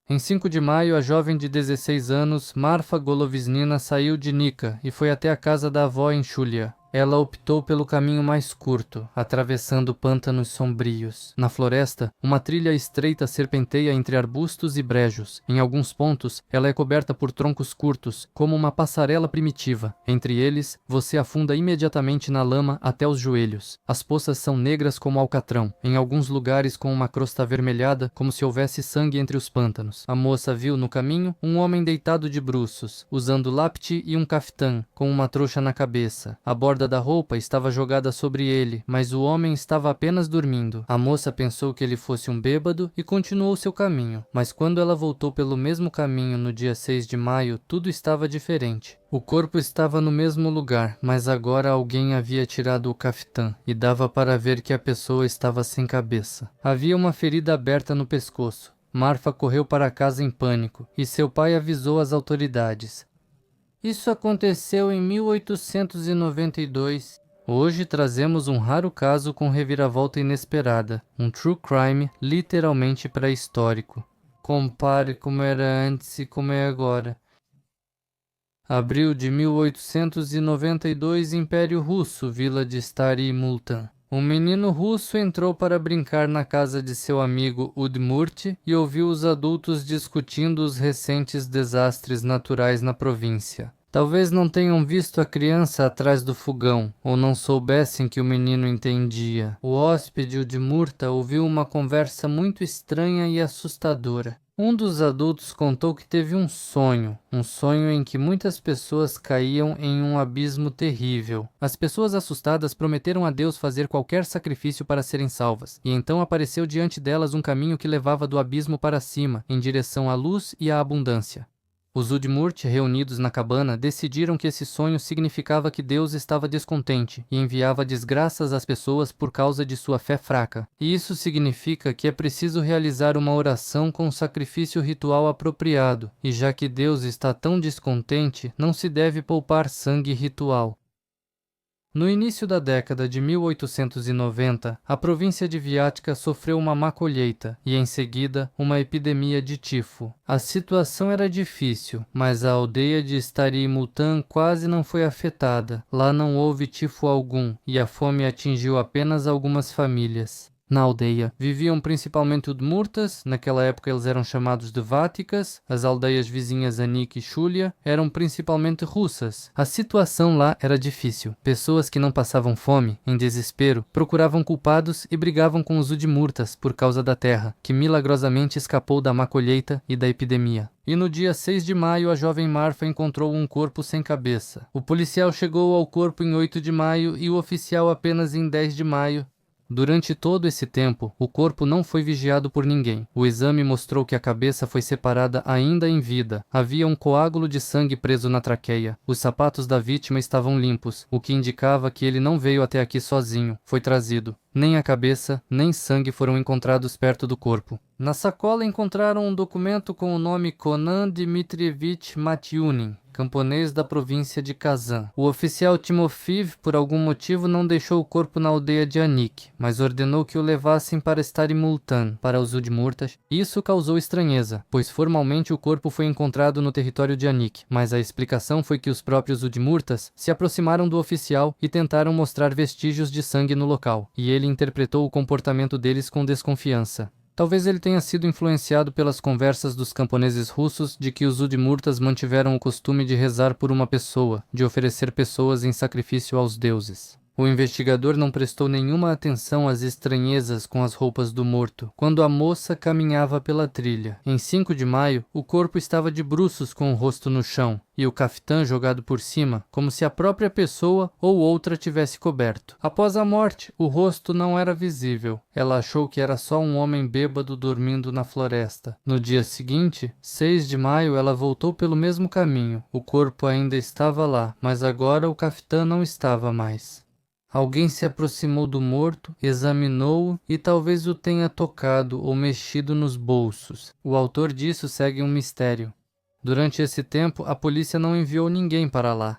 Em 5 de maio, a jovem de 16 anos, Marfa Golovesnina, saiu de Nika e foi até a casa da avó em Chulia. Ela optou pelo caminho mais curto, atravessando pântanos sombrios. Na floresta, uma trilha estreita serpenteia entre arbustos e brejos. Em alguns pontos, ela é coberta por troncos curtos, como uma passarela primitiva. Entre eles, você afunda imediatamente na lama até os joelhos. As poças são negras como alcatrão, em alguns lugares com uma crosta avermelhada, como se houvesse sangue entre os pântanos. A moça viu no caminho um homem deitado de bruços, usando lapti e um caftã, com uma trouxa na cabeça. A borda da roupa estava jogada sobre ele, mas o homem estava apenas dormindo. A moça pensou que ele fosse um bêbado e continuou seu caminho, mas quando ela voltou pelo mesmo caminho no dia 6 de maio, tudo estava diferente. O corpo estava no mesmo lugar, mas agora alguém havia tirado o caftã e dava para ver que a pessoa estava sem cabeça. Havia uma ferida aberta no pescoço. Marfa correu para casa em pânico e seu pai avisou as autoridades. Isso aconteceu em 1892. Hoje trazemos um raro caso com reviravolta inesperada, um true crime literalmente pré-histórico. Compare como era antes e como é agora. Abril de 1892, Império Russo, vila de Stary Multan. Um menino russo entrou para brincar na casa de seu amigo Udmurt e ouviu os adultos discutindo os recentes desastres naturais na província. Talvez não tenham visto a criança atrás do fogão, ou não soubessem que o menino entendia. O hóspede Udmurta ouviu uma conversa muito estranha e assustadora. Um dos adultos contou que teve um sonho em que muitas pessoas caíam em um abismo terrível. As pessoas assustadas prometeram a Deus fazer qualquer sacrifício para serem salvas, e então apareceu diante delas um caminho que levava do abismo para cima, em direção à luz e à abundância. Os Udmurt, reunidos na cabana, decidiram que esse sonho significava que Deus estava descontente e enviava desgraças às pessoas por causa de sua fé fraca. E isso significa que é preciso realizar uma oração com um sacrifício ritual apropriado, e já que Deus está tão descontente, não se deve poupar sangue ritual. No início da década de 1890, a província de Viatka sofreu uma má colheita e, em seguida, uma epidemia de tifo. A situação era difícil, mas a aldeia de Stary Multan quase não foi afetada. Lá não houve tifo algum e a fome atingiu apenas algumas famílias. Na aldeia viviam principalmente Udmurtas, naquela época eles eram chamados de Váticas. As aldeias vizinhas Anik e Chulia eram principalmente russas. A situação lá era difícil. Pessoas que não passavam fome, em desespero, procuravam culpados e brigavam com os Udmurtas por causa da terra, que milagrosamente escapou da má colheita e da epidemia. E no dia 6 de maio, a jovem Marfa encontrou um corpo sem cabeça. O policial chegou ao corpo em 8 de maio e o oficial apenas em 10 de maio. Durante todo esse tempo, o corpo não foi vigiado por ninguém. O exame mostrou que a cabeça foi separada ainda em vida. Havia um coágulo de sangue preso na traqueia. Os sapatos da vítima estavam limpos, o que indicava que ele não veio até aqui sozinho. Foi trazido. Nem a cabeça, nem sangue foram encontrados perto do corpo. Na sacola encontraram um documento com o nome Konan Dmitrievich Matyunin, camponês da província de Kazan. O oficial Timofeev, por algum motivo, não deixou o corpo na aldeia de Anik, mas ordenou que o levassem para Stary Multan, para os Udmurtas. Isso causou estranheza, pois formalmente o corpo foi encontrado no território de Anik, mas a explicação foi que os próprios Udmurtas se aproximaram do oficial e tentaram mostrar vestígios de sangue no local, e ele interpretou o comportamento deles com desconfiança. Talvez ele tenha sido influenciado pelas conversas dos camponeses russos de que os Udmurtas mantiveram o costume de rezar por uma pessoa, de oferecer pessoas em sacrifício aos deuses. O investigador não prestou nenhuma atenção às estranhezas com as roupas do morto, quando a moça caminhava pela trilha. Em 5 de maio, o corpo estava de bruços com o rosto no chão, e o caftã jogado por cima, como se a própria pessoa ou outra tivesse coberto. Após a morte, o rosto não era visível. Ela achou que era só um homem bêbado dormindo na floresta. No dia seguinte, 6 de maio, ela voltou pelo mesmo caminho. O corpo ainda estava lá, mas agora o caftã não estava mais. Alguém se aproximou do morto, examinou-o e talvez o tenha tocado ou mexido nos bolsos. O autor disso segue um mistério. Durante esse tempo, a polícia não enviou ninguém para lá.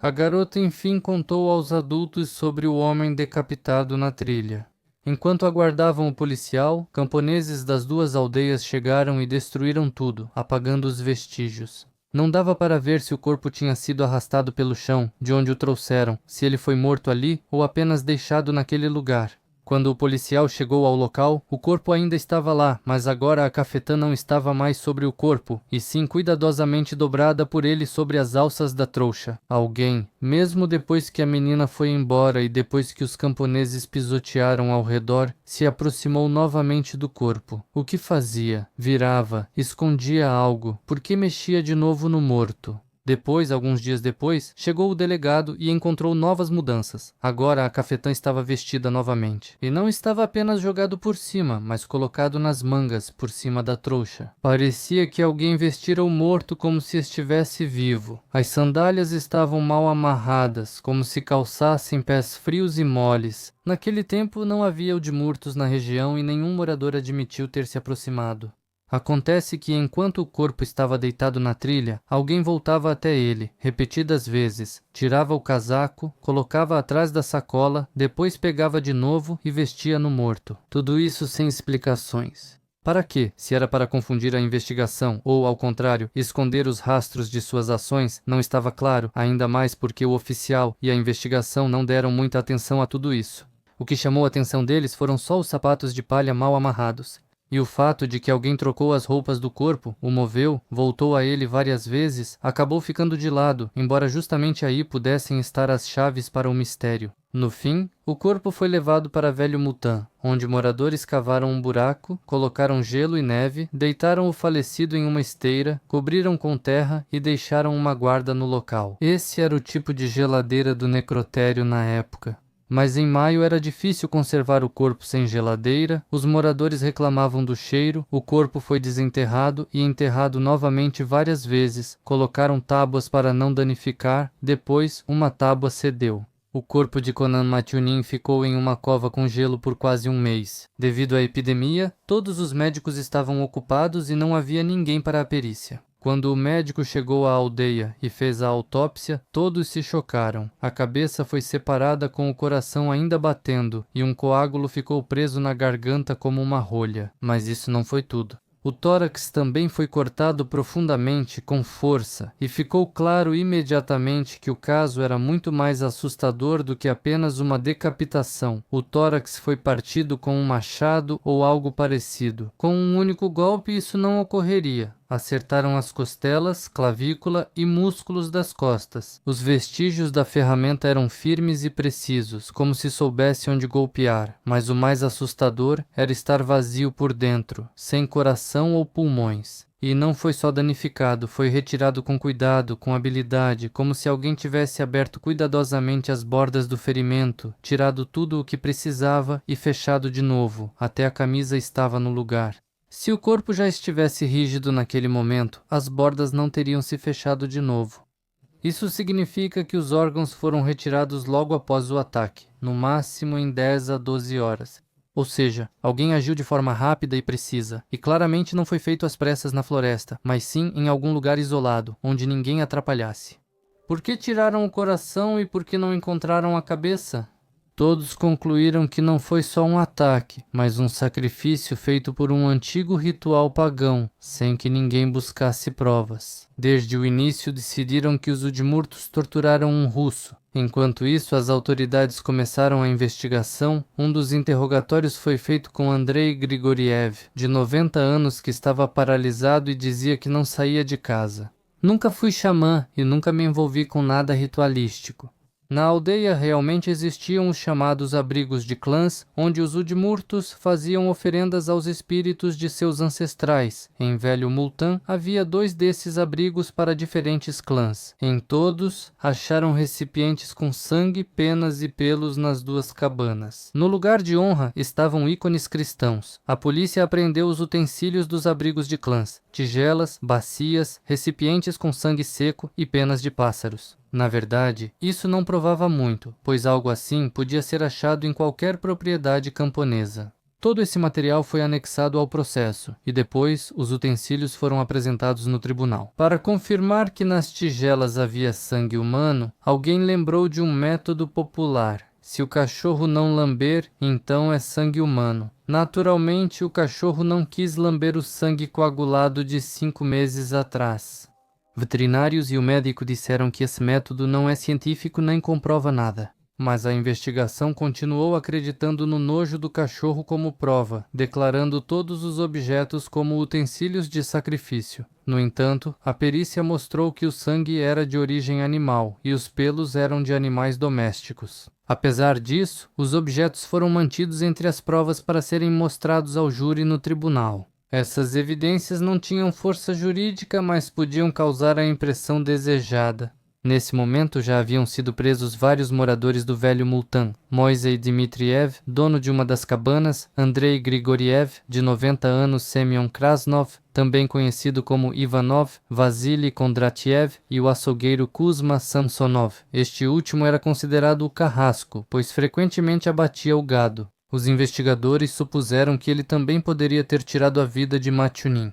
A garota enfim contou aos adultos sobre o homem decapitado na trilha. Enquanto aguardavam o policial, camponeses das duas aldeias chegaram e destruíram tudo, apagando os vestígios. Não dava para ver se o corpo tinha sido arrastado pelo chão, de onde o trouxeram, se ele foi morto ali ou apenas deixado naquele lugar. Quando o policial chegou ao local, o corpo ainda estava lá, mas agora a cafetã não estava mais sobre o corpo, e sim cuidadosamente dobrada por ele sobre as alças da trouxa. Alguém, mesmo depois que a menina foi embora e depois que os camponeses pisotearam ao redor, se aproximou novamente do corpo. O que fazia? Virava, escondia algo, porque mexia de novo no morto. Depois, alguns dias depois, chegou o delegado e encontrou novas mudanças. Agora a cafetã estava vestida novamente. E não estava apenas jogado por cima, mas colocado nas mangas, por cima da trouxa. Parecia que alguém vestira o morto como se estivesse vivo. As sandálias estavam mal amarradas, como se calçassem pés frios e moles. Naquele tempo não havia odmurtos na região e nenhum morador admitiu ter se aproximado. Acontece que enquanto o corpo estava deitado na trilha, alguém voltava até ele, repetidas vezes, tirava o casaco, colocava atrás da sacola, depois pegava de novo e vestia no morto. Tudo isso sem explicações. Para quê? Se era para confundir a investigação ou, ao contrário, esconder os rastros de suas ações, não estava claro, ainda mais porque o oficial e a investigação não deram muita atenção a tudo isso. O que chamou a atenção deles foram só os sapatos de palha mal amarrados. E o fato de que alguém trocou as roupas do corpo, o moveu, voltou a ele várias vezes, acabou ficando de lado, embora justamente aí pudessem estar as chaves para o mistério. No fim, o corpo foi levado para Velho Multan, onde moradores cavaram um buraco, colocaram gelo e neve, deitaram o falecido em uma esteira, cobriram com terra e deixaram uma guarda no local. Esse era o tipo de geladeira do necrotério na época. Mas em maio era difícil conservar o corpo sem geladeira, os moradores reclamavam do cheiro, o corpo foi desenterrado e enterrado novamente várias vezes, colocaram tábuas para não danificar, depois uma tábua cedeu. O corpo de Conan Matunin ficou em uma cova com gelo por quase um mês. Devido à epidemia, todos os médicos estavam ocupados e não havia ninguém para a perícia. Quando o médico chegou à aldeia e fez a autópsia, todos se chocaram. A cabeça foi separada com o coração ainda batendo e um coágulo ficou preso na garganta como uma rolha. Mas isso não foi tudo. O tórax também foi cortado profundamente, com força, e ficou claro imediatamente que o caso era muito mais assustador do que apenas uma decapitação. O tórax foi partido com um machado ou algo parecido. Com um único golpe isso não ocorreria. Acertaram as costelas, clavícula e músculos das costas. Os vestígios da ferramenta eram firmes e precisos, como se soubesse onde golpear, mas o mais assustador era estar vazio por dentro, sem coração ou pulmões. E não foi só danificado, foi retirado com cuidado, com habilidade, como se alguém tivesse aberto cuidadosamente as bordas do ferimento, tirado tudo o que precisava e fechado de novo, até a camisa estava no lugar. Se o corpo já estivesse rígido naquele momento, as bordas não teriam se fechado de novo. Isso significa que os órgãos foram retirados logo após o ataque, no máximo em 10 a 12 horas. Ou seja, alguém agiu de forma rápida e precisa, e claramente não foi feito às pressas na floresta, mas sim em algum lugar isolado, onde ninguém atrapalhasse. Por que tiraram o coração e por que não encontraram a cabeça? Todos concluíram que não foi só um ataque, mas um sacrifício feito por um antigo ritual pagão, sem que ninguém buscasse provas. Desde o início decidiram que os Udmurtos torturaram um russo. Enquanto isso, as autoridades começaram a investigação. Um dos interrogatórios foi feito com Andrei Grigoriev, de 90 anos, que estava paralisado e dizia que não saía de casa. Nunca fui xamã e nunca me envolvi com nada ritualístico. Na aldeia realmente existiam os chamados abrigos de clãs, onde os Udmurtos faziam oferendas aos espíritos de seus ancestrais. Em Velho Multan havia 2 desses abrigos para diferentes clãs. Em todos, acharam recipientes com sangue, penas e pelos nas 2 cabanas. No lugar de honra estavam ícones cristãos. A polícia apreendeu os utensílios dos abrigos de clãs: tigelas, bacias, recipientes com sangue seco e penas de pássaros. Na verdade, isso não provava muito, pois algo assim podia ser achado em qualquer propriedade camponesa. Todo esse material foi anexado ao processo, e depois os utensílios foram apresentados no tribunal. Para confirmar que nas tigelas havia sangue humano, alguém lembrou de um método popular. Se o cachorro não lamber, então é sangue humano. Naturalmente, o cachorro não quis lamber o sangue coagulado de 5 meses atrás. Veterinários e o médico disseram que esse método não é científico nem comprova nada. Mas a investigação continuou acreditando no nojo do cachorro como prova, declarando todos os objetos como utensílios de sacrifício. No entanto, a perícia mostrou que o sangue era de origem animal e os pelos eram de animais domésticos. Apesar disso, os objetos foram mantidos entre as provas para serem mostrados ao júri no tribunal. Essas evidências não tinham força jurídica, mas podiam causar a impressão desejada. Nesse momento já haviam sido presos vários moradores do velho Multan. Moisei Dmitriev, dono de uma das cabanas, Andrei Grigoriev, de 90 anos, Semyon Krasnov, também conhecido como Ivanov, Vasily Kondratiev e o açougueiro Kuzma Samsonov. Este último era considerado o carrasco, pois frequentemente abatia o gado. Os investigadores supuseram que ele também poderia ter tirado a vida de Matyunin.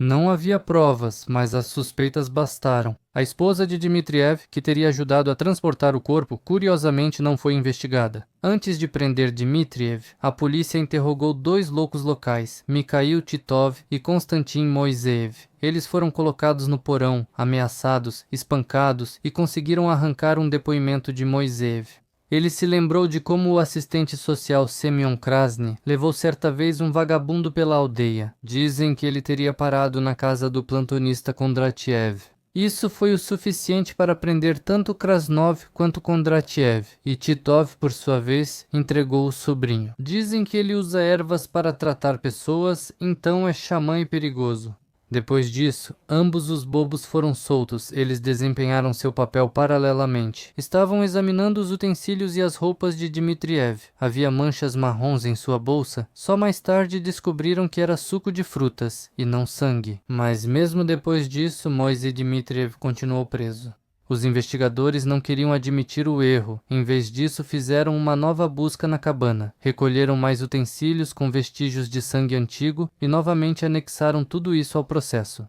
Não havia provas, mas as suspeitas bastaram. A esposa de Dmitriev, que teria ajudado a transportar o corpo, curiosamente não foi investigada. Antes de prender Dmitriev, a polícia interrogou 2 loucos locais, Mikhail Titov e Konstantin Moiseev. Eles foram colocados no porão, ameaçados, espancados e conseguiram arrancar um depoimento de Moiseev. Ele se lembrou de como o assistente social Semyon Krasny levou certa vez um vagabundo pela aldeia. Dizem que ele teria parado na casa do plantonista Kondratiev. Isso foi o suficiente para prender tanto Krasnov quanto Kondratiev, e Titov, por sua vez, entregou o sobrinho. Dizem que ele usa ervas para tratar pessoas, então é xamã e perigoso. Depois disso, ambos os bobos foram soltos. Eles desempenharam seu papel paralelamente. Estavam examinando os utensílios e as roupas de Dmitriev. Havia manchas marrons em sua bolsa. Só mais tarde descobriram que era suco de frutas, e não sangue. Mas mesmo depois disso, Moisei Dmitriev continuou preso. Os investigadores não queriam admitir o erro. Em vez disso, fizeram uma nova busca na cabana. Recolheram mais utensílios com vestígios de sangue antigo e novamente anexaram tudo isso ao processo.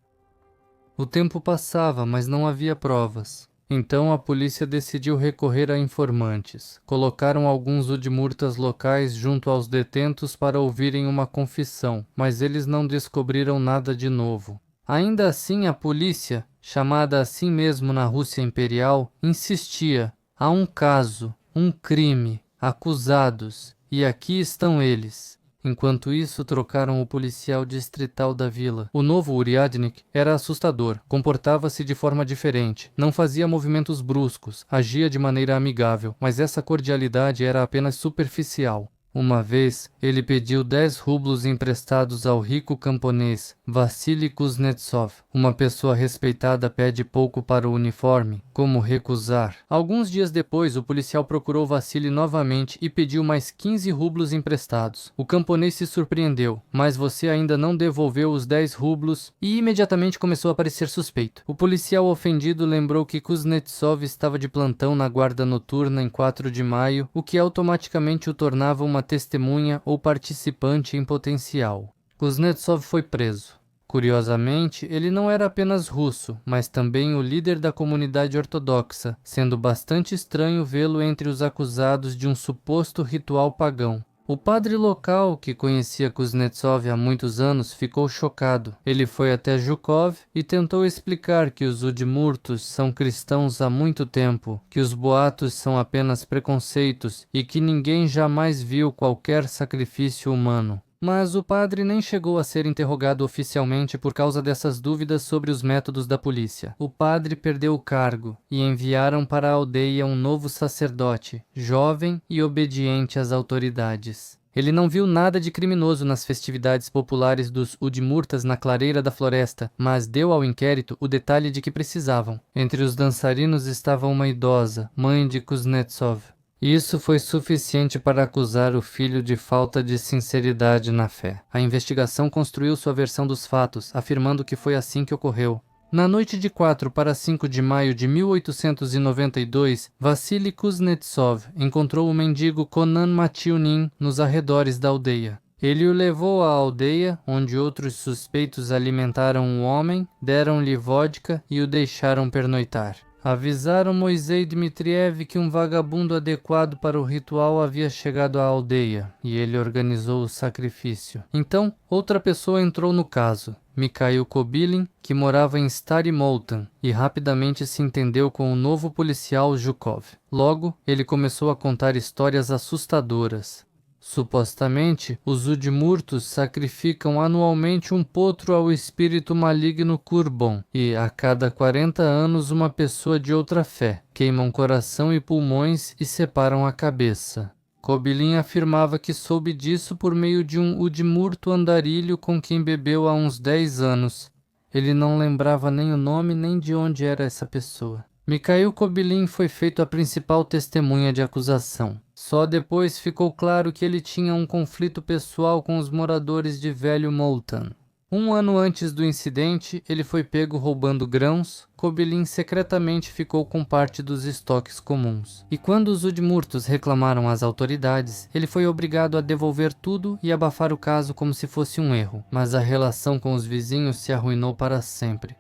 O tempo passava, mas não havia provas. Então a polícia decidiu recorrer a informantes. Colocaram alguns udmurtas locais junto aos detentos para ouvirem uma confissão, mas eles não descobriram nada de novo. Ainda assim, a polícia, chamada assim mesmo na Rússia Imperial, insistia: há um caso, um crime, acusados, e aqui estão eles. Enquanto isso, trocaram o policial distrital da vila. O novo Uriadnik era assustador, comportava-se de forma diferente, não fazia movimentos bruscos, agia de maneira amigável, mas essa cordialidade era apenas superficial. Uma vez, ele pediu 10 rublos emprestados ao rico camponês Vassily Kuznetsov. Uma pessoa respeitada pede pouco para o uniforme. Como recusar? Alguns dias depois, o policial procurou Vassily novamente e pediu mais 15 rublos emprestados. O camponês se surpreendeu, mas você ainda não devolveu os 10 rublos, e imediatamente começou a parecer suspeito. O policial ofendido lembrou que Kuznetsov estava de plantão na guarda noturna em 4 de maio, o que automaticamente o tornava uma testemunha ou participante em potencial. Kuznetsov foi preso. Curiosamente, ele não era apenas russo, mas também o líder da comunidade ortodoxa, sendo bastante estranho vê-lo entre os acusados de um suposto ritual pagão. O padre local, que conhecia Kuznetsov há muitos anos, ficou chocado. Ele foi até Zhukov e tentou explicar que os udmurtos são cristãos há muito tempo, que os boatos são apenas preconceitos e que ninguém jamais viu qualquer sacrifício humano. Mas o padre nem chegou a ser interrogado oficialmente por causa dessas dúvidas sobre os métodos da polícia. O padre perdeu o cargo e enviaram para a aldeia um novo sacerdote, jovem e obediente às autoridades. Ele não viu nada de criminoso nas festividades populares dos udmurtas na clareira da floresta, mas deu ao inquérito o detalhe de que precisavam. Entre os dançarinos estava uma idosa, mãe de Kuznetsov. Isso foi suficiente para acusar o filho de falta de sinceridade na fé. A investigação construiu sua versão dos fatos, afirmando que foi assim que ocorreu. Na noite de 4 para 5 de maio de 1892, Vassily Kuznetsov encontrou o mendigo Konan Matyunin nos arredores da aldeia. Ele o levou à aldeia, onde outros suspeitos alimentaram o homem, deram-lhe vodka e o deixaram pernoitar. Avisaram Moisés Dmitriev que um vagabundo adequado para o ritual havia chegado à aldeia, e ele organizou o sacrifício. Então, outra pessoa entrou no caso, Mikhail Kobilin, que morava em Stary Moltan, e rapidamente se entendeu com o novo policial Zhukov. Logo, ele começou a contar histórias assustadoras. Supostamente, os Udmurtos sacrificam anualmente um potro ao espírito maligno Kurbon, e a cada 40 anos uma pessoa de outra fé queimam coração e pulmões e separam a cabeça. Kobilin afirmava que soube disso por meio de um Udmurto andarilho com quem bebeu há uns 10 anos. Ele não lembrava nem o nome nem de onde era essa pessoa. Mikhail Kobilin foi feito a principal testemunha de acusação. Só depois ficou claro que ele tinha um conflito pessoal com os moradores de Velho Moltan. Um ano antes do incidente, ele foi pego roubando grãos. Kobilin secretamente ficou com parte dos estoques comuns. E quando os Udmurtos reclamaram às autoridades, ele foi obrigado a devolver tudo e abafar o caso como se fosse um erro. Mas a relação com os vizinhos se arruinou para sempre.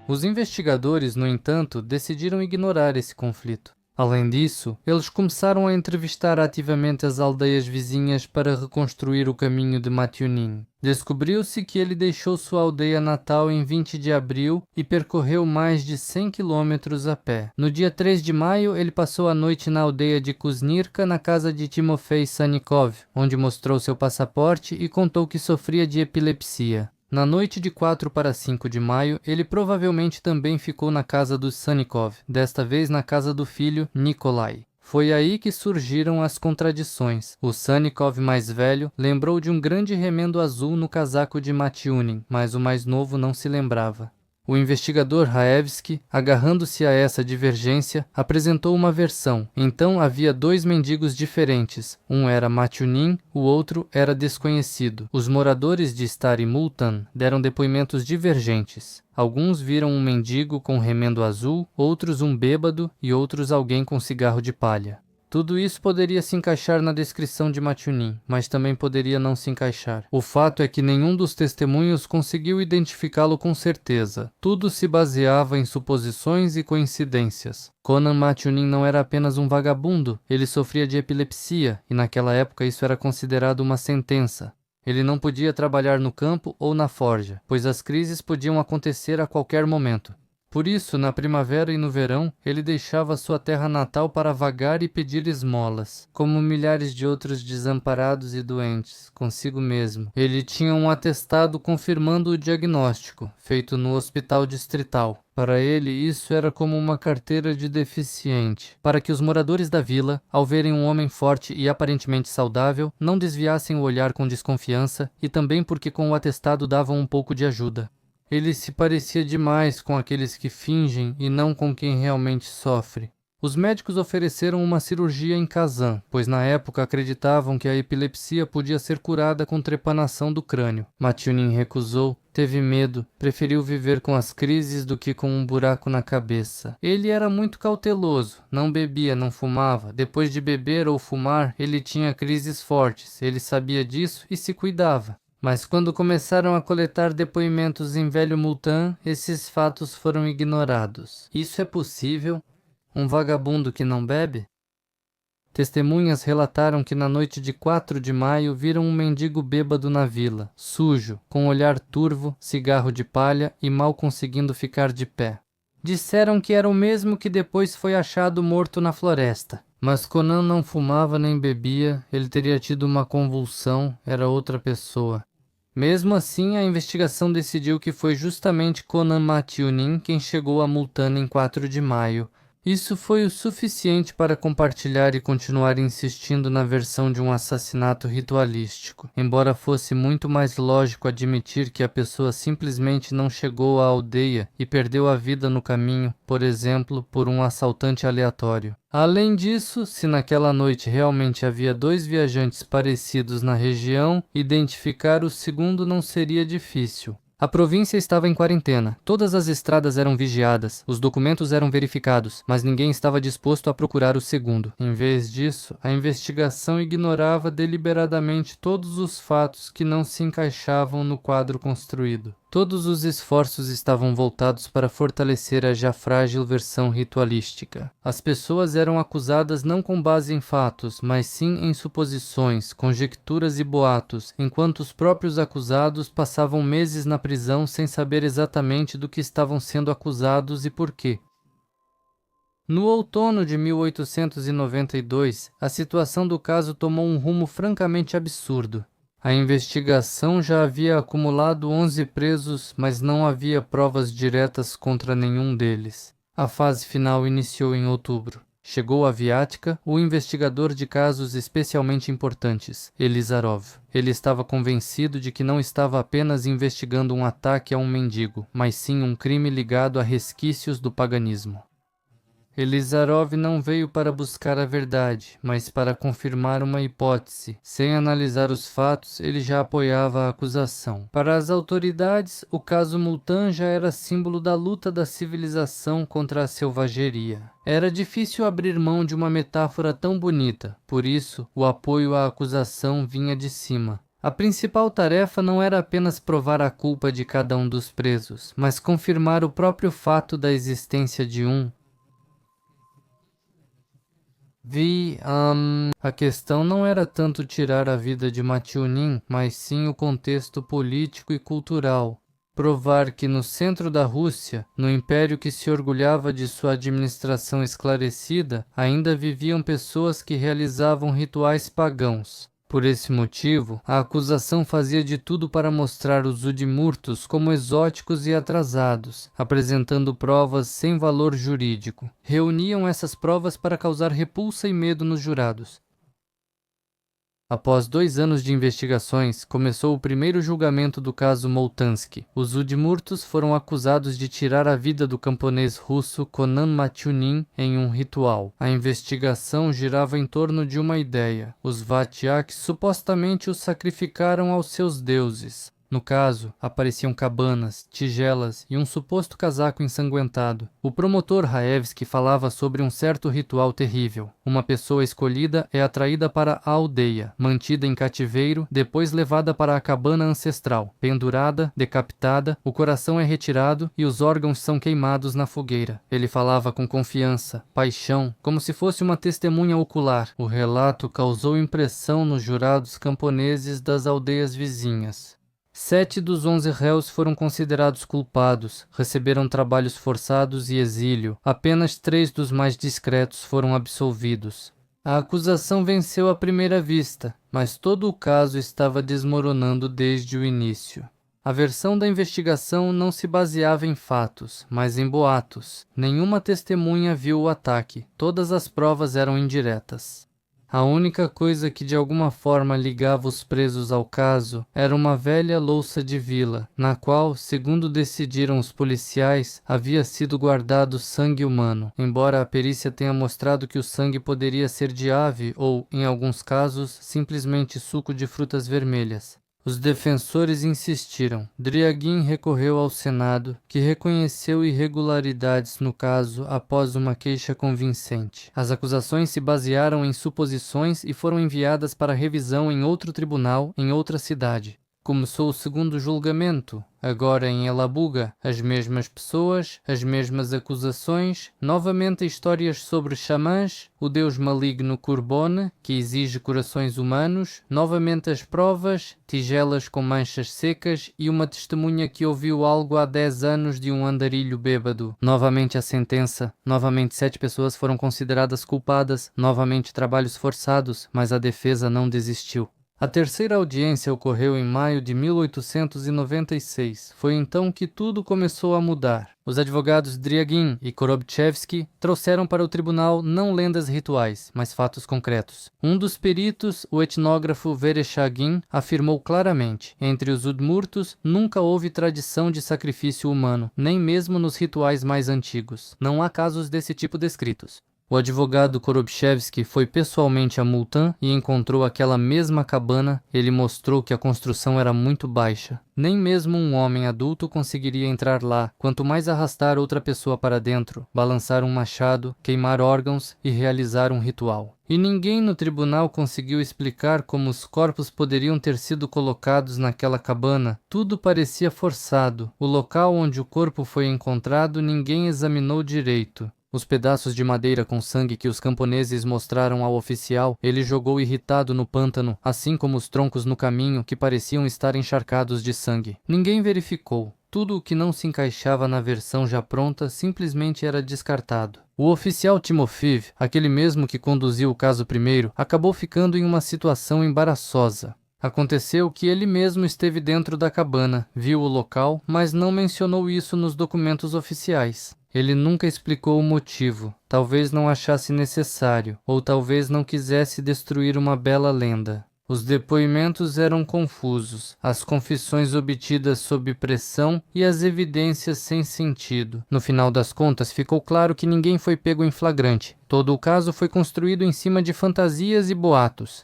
Os investigadores, no entanto, decidiram ignorar esse conflito. Além disso, eles começaram a entrevistar ativamente as aldeias vizinhas para reconstruir o caminho de Matyunin. Descobriu-se que ele deixou sua aldeia natal em 20 de abril e percorreu mais de 100 quilômetros a pé. No dia 3 de maio, ele passou a noite na aldeia de Kuznirka, na casa de Timofei Sannikov, onde mostrou seu passaporte e contou que sofria de epilepsia. Na noite de 4 para 5 de maio, ele provavelmente também ficou na casa dos Sannikov, desta vez na casa do filho, Nikolai. Foi aí que surgiram as contradições. O Sannikov mais velho lembrou de um grande remendo azul no casaco de Matyunin, mas o mais novo não se lembrava. O investigador Raevski, agarrando-se a essa divergência, apresentou uma versão. Então havia dois mendigos diferentes. Um era Matyunin, o outro era desconhecido. Os moradores de Stary Moltan deram depoimentos divergentes. Alguns viram um mendigo com remendo azul, outros um bêbado e outros alguém com cigarro de palha. Tudo isso poderia se encaixar na descrição de Matyunin, mas também poderia não se encaixar. O fato é que nenhum dos testemunhos conseguiu identificá-lo com certeza. Tudo se baseava em suposições e coincidências. Conan Matyunin não era apenas um vagabundo, ele sofria de epilepsia, e naquela época isso era considerado uma sentença. Ele não podia trabalhar no campo ou na forja, pois as crises podiam acontecer a qualquer momento. Por isso, na primavera e no verão, ele deixava sua terra natal para vagar e pedir esmolas, como milhares de outros desamparados e doentes, consigo mesmo. Ele tinha um atestado confirmando o diagnóstico, feito no hospital distrital. Para ele, isso era como uma carteira de deficiente, para que os moradores da vila, ao verem um homem forte e aparentemente saudável, não desviassem o olhar com desconfiança e também porque com o atestado davam um pouco de ajuda. Ele se parecia demais com aqueles que fingem e não com quem realmente sofre. Os médicos ofereceram uma cirurgia em Kazan, pois na época acreditavam que a epilepsia podia ser curada com trepanação do crânio. Matyunin recusou, teve medo, preferiu viver com as crises do que com um buraco na cabeça. Ele era muito cauteloso, não bebia, não fumava. Depois de beber ou fumar, ele tinha crises fortes. Ele sabia disso e se cuidava. Mas quando começaram a coletar depoimentos em Velho Moltan, esses fatos foram ignorados. Isso é possível? Um vagabundo que não bebe? Testemunhas relataram que na noite de 4 de maio viram um mendigo bêbado na vila, sujo, com olhar turvo, cigarro de palha e mal conseguindo ficar de pé. Disseram que era o mesmo que depois foi achado morto na floresta. Mas Conan não fumava nem bebia, ele teria tido uma convulsão, era outra pessoa. Mesmo assim, a investigação decidiu que foi justamente Conan Matyunin quem chegou a Moltan em 4 de maio. Isso foi o suficiente para compartilhar e continuar insistindo na versão de um assassinato ritualístico, embora fosse muito mais lógico admitir que a pessoa simplesmente não chegou à aldeia e perdeu a vida no caminho, por exemplo, por um assaltante aleatório. Além disso, se naquela noite realmente havia 2 viajantes parecidos na região, identificar o segundo não seria difícil. A província estava em quarentena, todas as estradas eram vigiadas, os documentos eram verificados, mas ninguém estava disposto a procurar o segundo. Em vez disso, a investigação ignorava deliberadamente todos os fatos que não se encaixavam no quadro construído. Todos os esforços estavam voltados para fortalecer a já frágil versão ritualística. As pessoas eram acusadas não com base em fatos, mas sim em suposições, conjecturas e boatos, enquanto os próprios acusados passavam meses na prisão sem saber exatamente do que estavam sendo acusados e por quê. No outono de 1892, a situação do caso tomou um rumo francamente absurdo. A investigação já havia acumulado 11 presos, mas não havia provas diretas contra nenhum deles. A fase final iniciou em outubro. Chegou a Viatka, o investigador de casos especialmente importantes, Elizarov. Ele estava convencido de que não estava apenas investigando um ataque a um mendigo, mas sim um crime ligado a resquícios do paganismo. Elizarov não veio para buscar a verdade, mas para confirmar uma hipótese. Sem analisar os fatos, ele já apoiava a acusação. Para as autoridades, o caso Multan já era símbolo da luta da civilização contra a selvageria. Era difícil abrir mão de uma metáfora tão bonita, por isso, o apoio à acusação vinha de cima. A principal tarefa não era apenas provar a culpa de cada um dos presos, mas confirmar o próprio fato da existência de um. A questão não era tanto tirar a vida de Mationin, mas sim o contexto político e cultural. Provar que no centro da Rússia, no império que se orgulhava de sua administração esclarecida, ainda viviam pessoas que realizavam rituais pagãos. Por esse motivo, a acusação fazia de tudo para mostrar os Udmurtos como exóticos e atrasados, apresentando provas sem valor jurídico. Reuniam essas provas para causar repulsa e medo nos jurados. Após 2 anos de investigações, começou o primeiro julgamento do caso Moltansky. Os Udmurtos foram acusados de tirar a vida do camponês russo Konan Mationin em um ritual. A investigação girava em torno de uma ideia. Os Vatyaks supostamente os sacrificaram aos seus deuses. No caso, apareciam cabanas, tigelas e um suposto casaco ensanguentado. O promotor Raevski falava sobre um certo ritual terrível. Uma pessoa escolhida é atraída para a aldeia, mantida em cativeiro, depois levada para a cabana ancestral, pendurada, decapitada, o coração é retirado e os órgãos são queimados na fogueira. Ele falava com confiança, paixão, como se fosse uma testemunha ocular. O relato causou impressão nos jurados camponeses das aldeias vizinhas. 7 dos 11 réus foram considerados culpados, receberam trabalhos forçados e exílio. Apenas 3 dos mais discretos foram absolvidos. A acusação venceu à primeira vista, mas todo o caso estava desmoronando desde o início. A versão da investigação não se baseava em fatos, mas em boatos. Nenhuma testemunha viu o ataque. Todas as provas eram indiretas. A única coisa que de alguma forma ligava os presos ao caso era uma velha louça de vila, na qual, segundo decidiram os policiais, havia sido guardado sangue humano, embora a perícia tenha mostrado que o sangue poderia ser de ave ou, em alguns casos, simplesmente suco de frutas vermelhas. Os defensores insistiram. Driagin recorreu ao Senado, que reconheceu irregularidades no caso após uma queixa convincente. As acusações se basearam em suposições e foram enviadas para revisão em outro tribunal, em outra cidade. Começou o segundo julgamento, agora em Elabuga, as mesmas pessoas, as mesmas acusações, novamente histórias sobre xamãs, o deus maligno Kurbone, que exige corações humanos, novamente as provas, tigelas com manchas secas e uma testemunha que ouviu algo há 10 anos de um andarilho bêbado. Novamente a sentença, novamente 7 pessoas foram consideradas culpadas, novamente trabalhos forçados, mas a defesa não desistiu. A terceira audiência ocorreu em maio de 1896. Foi então que tudo começou a mudar. Os advogados Driagin e Korobchevsky trouxeram para o tribunal não lendas rituais, mas fatos concretos. Um dos peritos, o etnógrafo Vereshchagin, afirmou claramente: entre os Udmurtos nunca houve tradição de sacrifício humano, nem mesmo nos rituais mais antigos. Não há casos desse tipo descritos. O advogado Korobchevsky foi pessoalmente a Multan e encontrou aquela mesma cabana. Ele mostrou que a construção era muito baixa. Nem mesmo um homem adulto conseguiria entrar lá, quanto mais arrastar outra pessoa para dentro, balançar um machado, queimar órgãos e realizar um ritual. E ninguém no tribunal conseguiu explicar como os corpos poderiam ter sido colocados naquela cabana. Tudo parecia forçado. O local onde o corpo foi encontrado ninguém examinou direito. Os pedaços de madeira com sangue que os camponeses mostraram ao oficial, ele jogou irritado no pântano, assim como os troncos no caminho que pareciam estar encharcados de sangue. Ninguém verificou. Tudo o que não se encaixava na versão já pronta simplesmente era descartado. O oficial Timofeev, aquele mesmo que conduziu o caso primeiro, acabou ficando em uma situação embaraçosa. Aconteceu que ele mesmo esteve dentro da cabana, viu o local, mas não mencionou isso nos documentos oficiais. Ele nunca explicou o motivo, talvez não achasse necessário, ou talvez não quisesse destruir uma bela lenda. Os depoimentos eram confusos, as confissões obtidas sob pressão e as evidências sem sentido. No final das contas, ficou claro que ninguém foi pego em flagrante. Todo o caso foi construído em cima de fantasias e boatos.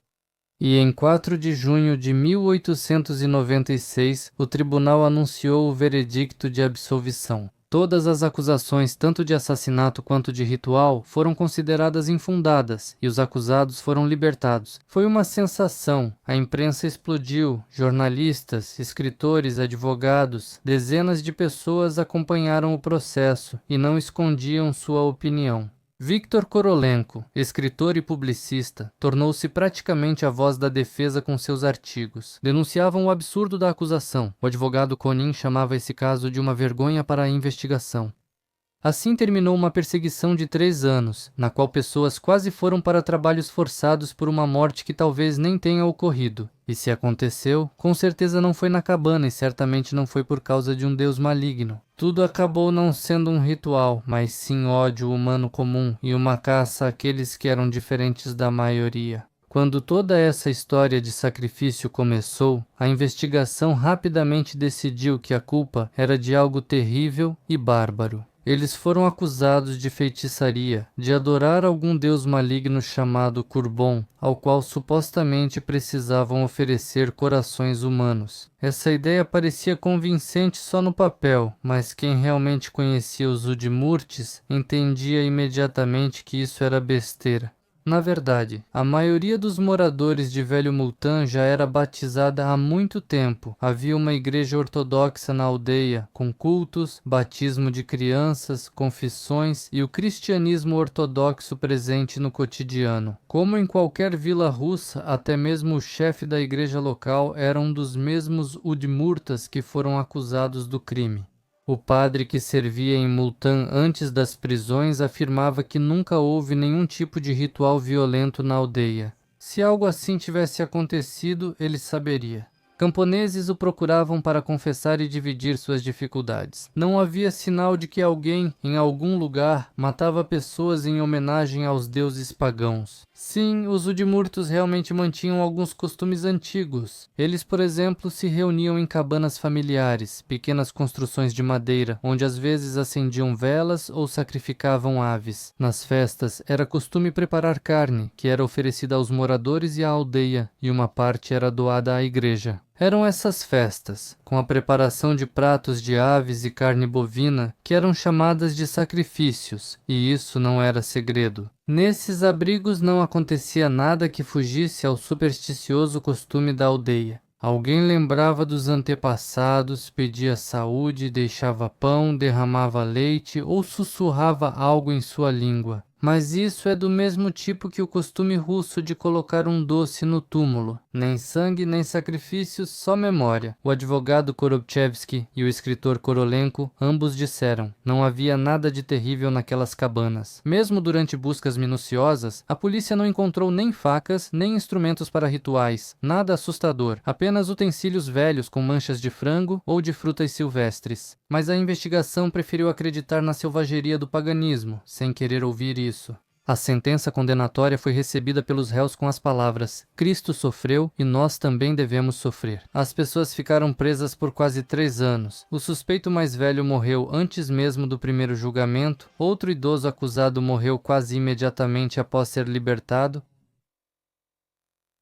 E em 4 de junho de 1896, o tribunal anunciou o veredicto de absolvição. Todas as acusações, tanto de assassinato quanto de ritual, foram consideradas infundadas e os acusados foram libertados. Foi uma sensação. A imprensa explodiu. Jornalistas, escritores, advogados, dezenas de pessoas acompanharam o processo e não escondiam sua opinião. Viktor Korolenko, escritor e publicista, tornou-se praticamente a voz da defesa com seus artigos. Denunciavam o absurdo da acusação. O advogado Konin chamava esse caso de uma vergonha para a investigação. Assim terminou uma perseguição de 3 anos, na qual pessoas quase foram para trabalhos forçados por uma morte que talvez nem tenha ocorrido. E se aconteceu, com certeza não foi na cabana e certamente não foi por causa de um deus maligno. Tudo acabou não sendo um ritual, mas sim ódio humano comum e uma caça àqueles que eram diferentes da maioria. Quando toda essa história de sacrifício começou, a investigação rapidamente decidiu que a culpa era de algo terrível e bárbaro. Eles foram acusados de feitiçaria, de adorar algum deus maligno chamado Kurbon, ao qual supostamente precisavam oferecer corações humanos. Essa ideia parecia convincente só no papel, mas quem realmente conhecia os Udmurtis entendia imediatamente que isso era besteira. Na verdade, a maioria dos moradores de Velho Multan já era batizada há muito tempo. Havia uma igreja ortodoxa na aldeia, com cultos, batismo de crianças, confissões e o cristianismo ortodoxo presente no cotidiano. Como em qualquer vila russa, até mesmo o chefe da igreja local era um dos mesmos Udmurtas que foram acusados do crime. O padre que servia em Multan antes das prisões afirmava que nunca houve nenhum tipo de ritual violento na aldeia. Se algo assim tivesse acontecido, ele saberia. Camponeses o procuravam para confessar e dividir suas dificuldades. Não havia sinal de que alguém, em algum lugar, matava pessoas em homenagem aos deuses pagãos. Sim, os Udmurtos realmente mantinham alguns costumes antigos. Eles, por exemplo, se reuniam em cabanas familiares, pequenas construções de madeira, onde às vezes acendiam velas ou sacrificavam aves. Nas festas, era costume preparar carne, que era oferecida aos moradores e à aldeia, e uma parte era doada à igreja. Eram essas festas, com a preparação de pratos de aves e carne bovina, que eram chamadas de sacrifícios, e isso não era segredo. Nesses abrigos não acontecia nada que fugisse ao supersticioso costume da aldeia. Alguém lembrava dos antepassados, pedia saúde, deixava pão, derramava leite ou sussurrava algo em sua língua. Mas isso é do mesmo tipo que o costume russo de colocar um doce no túmulo. Nem sangue, nem sacrifícios, só memória. O advogado Korobchevsky e o escritor Korolenko ambos disseram: não havia nada de terrível naquelas cabanas. Mesmo durante buscas minuciosas, a polícia não encontrou nem facas, nem instrumentos para rituais. Nada assustador, apenas utensílios velhos com manchas de frango ou de frutas silvestres. Mas a investigação preferiu acreditar na selvageria do paganismo, sem querer ouvir isso. A sentença condenatória foi recebida pelos réus com as palavras: Cristo sofreu e nós também devemos sofrer. As pessoas ficaram presas por quase 3 anos. O suspeito mais velho morreu antes mesmo do primeiro julgamento. Outro idoso acusado morreu quase imediatamente após ser libertado.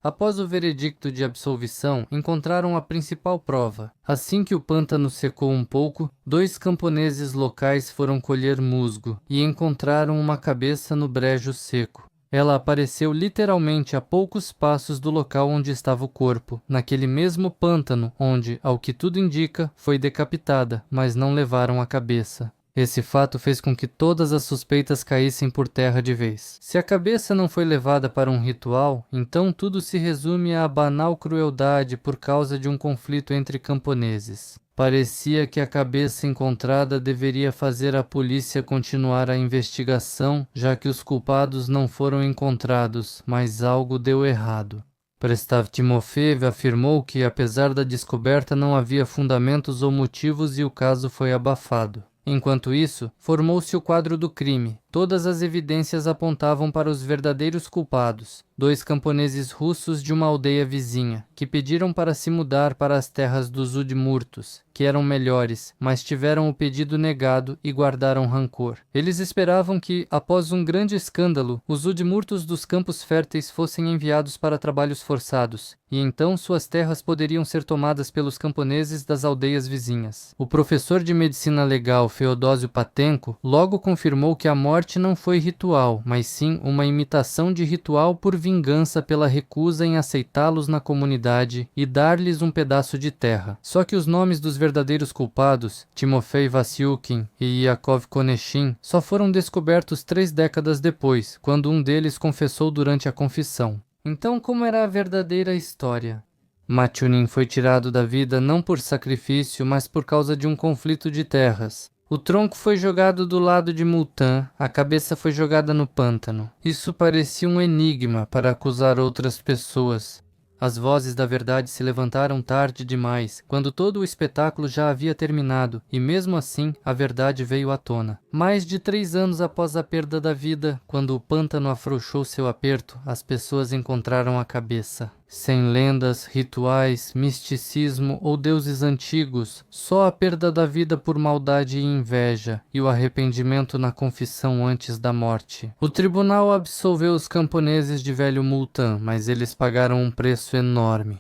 Após o veredicto de absolvição, encontraram a principal prova. Assim que o pântano secou um pouco, 2 camponeses locais foram colher musgo e encontraram uma cabeça no brejo seco. Ela apareceu literalmente a poucos passos do local onde estava o corpo, naquele mesmo pântano onde, ao que tudo indica, foi decapitada, mas não levaram a cabeça. Esse fato fez com que todas as suspeitas caíssem por terra de vez. Se a cabeça não foi levada para um ritual, então tudo se resume à banal crueldade por causa de um conflito entre camponeses. Parecia que a cabeça encontrada deveria fazer a polícia continuar a investigação, já que os culpados não foram encontrados, mas algo deu errado. Prestav Timofeev afirmou que, apesar da descoberta, não havia fundamentos ou motivos e o caso foi abafado. Enquanto isso, formou-se o quadro do crime. Todas as evidências apontavam para os verdadeiros culpados, 2 camponeses russos de uma aldeia vizinha, que pediram para se mudar para as terras dos Udmurtos, que eram melhores, mas tiveram o pedido negado e guardaram rancor. Eles esperavam que, após um grande escândalo, os Udmurtos dos campos férteis fossem enviados para trabalhos forçados, e então suas terras poderiam ser tomadas pelos camponeses das aldeias vizinhas. O professor de medicina legal Feodósio Patenko logo confirmou que a morte não foi ritual, mas sim uma imitação de ritual por vingança pela recusa em aceitá-los na comunidade e dar-lhes um pedaço de terra. Só que os nomes dos verdadeiros culpados, Timofei Vasyukin e Yakov Koneshin, só foram descobertos 3 décadas depois, quando um deles confessou durante a confissão. Então, como era a verdadeira história? Machunin foi tirado da vida não por sacrifício, mas por causa de um conflito de terras. O tronco foi jogado do lado de Multan, a cabeça foi jogada no pântano. Isso parecia um enigma para acusar outras pessoas. As vozes da verdade se levantaram tarde demais, quando todo o espetáculo já havia terminado, e mesmo assim a verdade veio à tona. Mais de 3 anos após a perda da vida, quando o pântano afrouxou seu aperto, as pessoas encontraram a cabeça. Sem lendas, rituais, misticismo ou deuses antigos, só a perda da vida por maldade e inveja, e o arrependimento na confissão antes da morte. O tribunal absolveu os camponeses de Velho Multan, mas eles pagaram um preço enorme.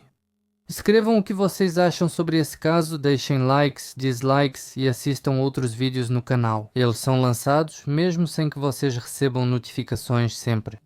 Escrevam o que vocês acham sobre esse caso, deixem likes, dislikes e assistam outros vídeos no canal. Eles são lançados mesmo sem que vocês recebam notificações sempre.